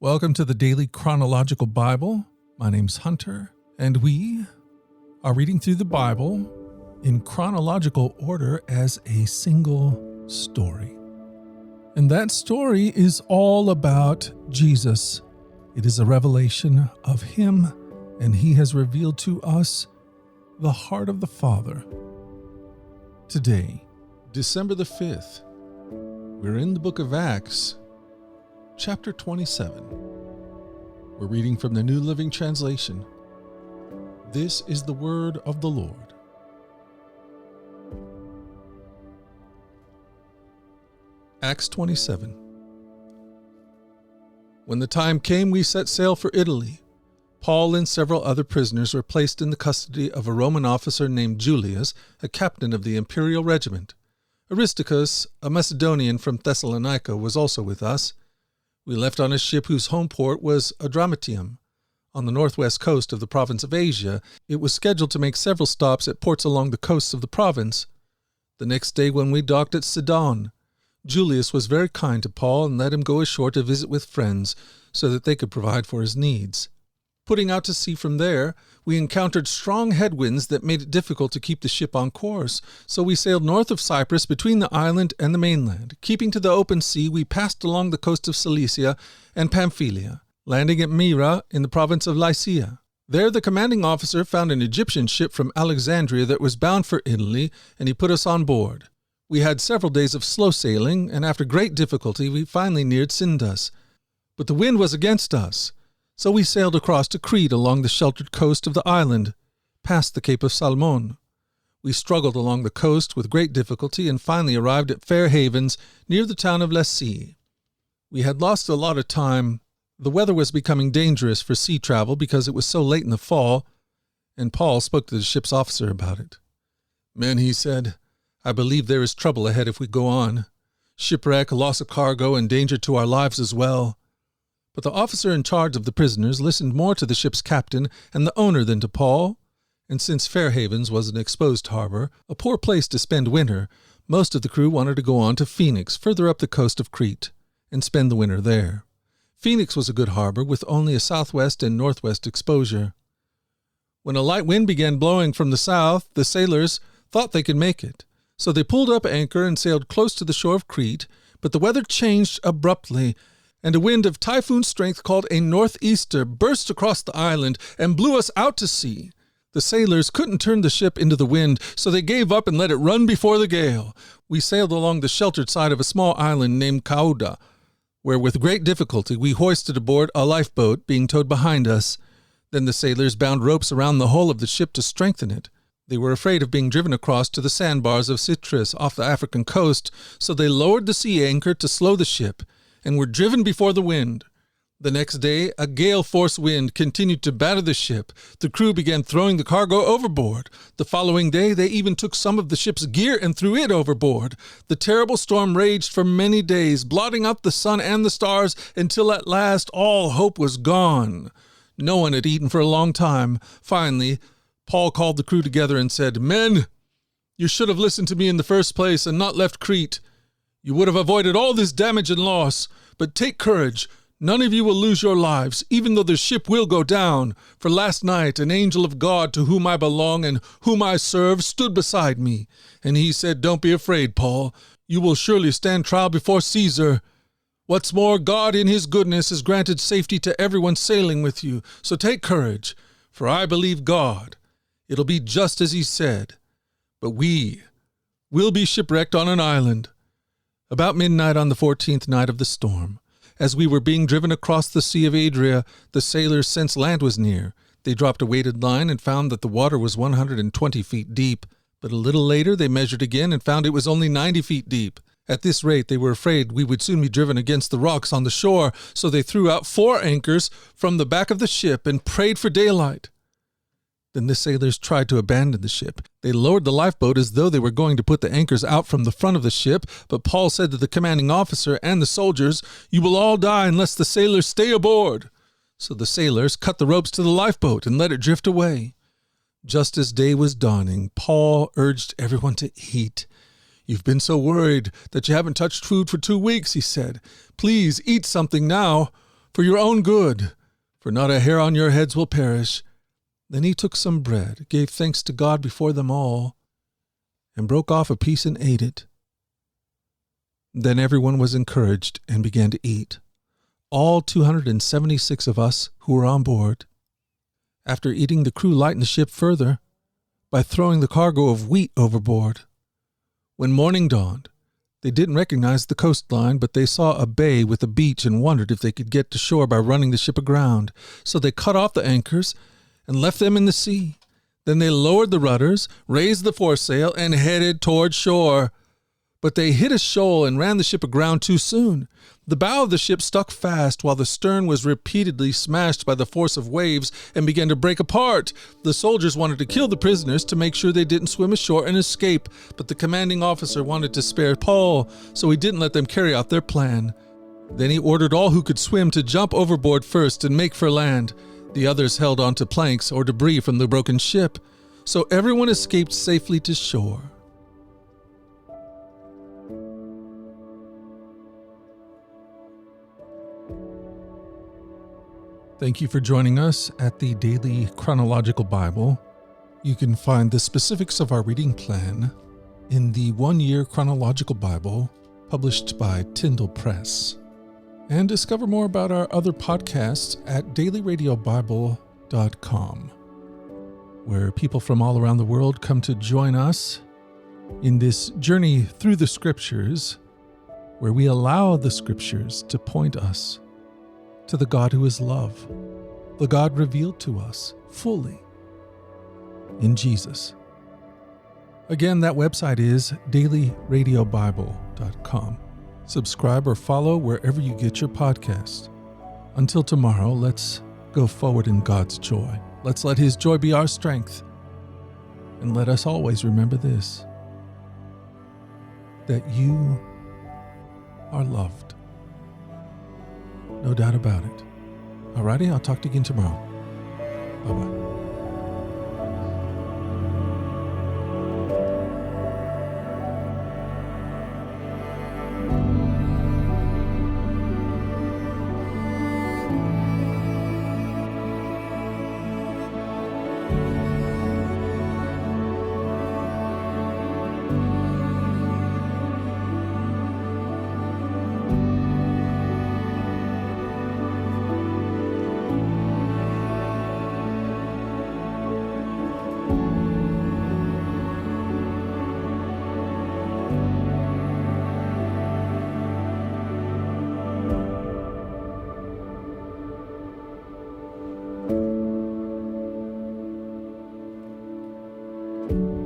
Welcome to the Daily Chronological Bible. My name's Hunter, and we are reading through the Bible in chronological order as a single story. And that story is all about Jesus. It is a revelation of Him, and He has revealed to us the heart of the Father. Today, December the 5th, we're in the book of Acts, chapter 27. We're reading from the New Living Translation. This is the word of the Lord. Acts 27. When the time came, we set sail for Italy. Paul and several other prisoners were placed in the custody of a Roman officer named Julius, a captain of the imperial regiment. Aristarchus, a Macedonian from Thessalonica, was also with us. We left on a ship whose home port was Adramyttium, on the northwest coast of the province of Asia. It was scheduled to make several stops at ports along the coasts of the province. The next day when we docked at Sidon, Julius was very kind to Paul and let him go ashore to visit with friends so that they could provide for his needs. Putting out to sea from there, we encountered strong headwinds that made it difficult to keep the ship on course, so we sailed north of Cyprus between the island and the mainland. Keeping to the open sea, we passed along the coast of Cilicia and Pamphylia, landing at Myra in the province of Lycia. There the commanding officer found an Egyptian ship from Alexandria that was bound for Italy, and he put us on board. We had several days of slow sailing, and after great difficulty we finally neared Sindus. But the wind was against us, so we sailed across to Crete along the sheltered coast of the island, past the Cape of Salmon. We struggled along the coast with great difficulty and finally arrived at Fair Havens near the town of Lasea. We had lost a lot of time. The weather was becoming dangerous for sea travel because it was so late in the fall, and Paul spoke to the ship's officer about it. "Men," he said, "I believe there is trouble ahead if we go on. Shipwreck, loss of cargo, and danger to our lives as well." But the officer in charge of the prisoners listened more to the ship's captain and the owner than to Paul, and since Fair Havens was an exposed harbor, a poor place to spend winter, most of the crew wanted to go on to Phoenix, further up the coast of Crete, and spend the winter there. Phoenix was a good harbor with only a southwest and northwest exposure. When a light wind began blowing from the south, the sailors thought they could make it, so they pulled up anchor and sailed close to the shore of Crete, but the weather changed abruptly, and a wind of typhoon strength called a northeaster burst across the island and blew us out to sea. The sailors couldn't turn the ship into the wind, so they gave up and let it run before the gale. We sailed along the sheltered side of a small island named Cauda, where with great difficulty we hoisted aboard a lifeboat being towed behind us. Then the sailors bound ropes around the hull of the ship to strengthen it. They were afraid of being driven across to the sandbars of Citrus off the African coast, so they lowered the sea anchor to slow the ship, and were driven before the wind. The next day, a gale-force wind continued to batter the ship. The crew began throwing the cargo overboard. The following day, they even took some of the ship's gear and threw it overboard. The terrible storm raged for many days, blotting out the sun and the stars, until at last all hope was gone. No one had eaten for a long time. Finally, Paul called the crew together and said, "Men, you should have listened to me in the first place and not left Crete. You would have avoided all this damage and loss, but take courage. None of you will lose your lives, even though the ship will go down. For last night an angel of God to whom I belong and whom I serve stood beside me, and he said, 'Don't be afraid, Paul. You will surely stand trial before Caesar. What's more, God in his goodness has granted safety to everyone sailing with you, so take courage, for I believe God. It'll be just as he said. But we will be shipwrecked on an island.' About midnight on the 14th night of the storm, as we were being driven across the Sea of Adria, the sailors sensed land was near. They dropped a weighted line and found that the water was 120 feet deep. But a little later they measured again and found it was only 90 feet deep. At this rate they were afraid we would soon be driven against the rocks on the shore, so they threw out 4 anchors from the back of the ship and prayed for daylight. Then the sailors tried to abandon the ship. They lowered the lifeboat as though they were going to put the anchors out from the front of the ship, but Paul said to the commanding officer and the soldiers, "You will all die unless the sailors stay aboard." So the sailors cut the ropes to the lifeboat and let it drift away. Just as day was dawning, Paul urged everyone to eat. "You've been so worried that you haven't touched food for 2 weeks," he said. "Please eat something now, for your own good, for not a hair on your heads will perish." Then he took some bread, gave thanks to God before them all, and broke off a piece and ate it. Then everyone was encouraged and began to eat, all 276 of us who were on board. After eating, the crew lightened the ship further by throwing the cargo of wheat overboard. When morning dawned, they didn't recognize the coastline, but they saw a bay with a beach and wondered if they could get to shore by running the ship aground. So they cut off the anchors and left them in the sea. Then they lowered the rudders, raised the foresail, and headed toward shore. But they hit a shoal and ran the ship aground too soon. The bow of the ship stuck fast, while the stern was repeatedly smashed by the force of waves and began to break apart. The soldiers wanted to kill the prisoners to make sure they didn't swim ashore and escape, but the commanding officer wanted to spare Paul, so he didn't let them carry out their plan. Then he ordered all who could swim to jump overboard first and make for land. The others held onto planks or debris from the broken ship, so everyone escaped safely to shore. Thank you for joining us at the Daily Chronological Bible. You can find the specifics of our reading plan in the one-year Chronological Bible published by Tyndall Press. And discover more about our other podcasts at dailyradiobible.com, where people from all around the world come to join us in this journey through the Scriptures, where we allow the Scriptures to point us to the God who is love, the God revealed to us fully in Jesus. Again, that website is dailyradiobible.com. Subscribe or follow wherever you get your podcasts. Until tomorrow, let's go forward in God's joy. Let's let His joy be our strength. And let us always remember this, that you are loved. No doubt about it. Alrighty, I'll talk to you again tomorrow. Bye-bye. you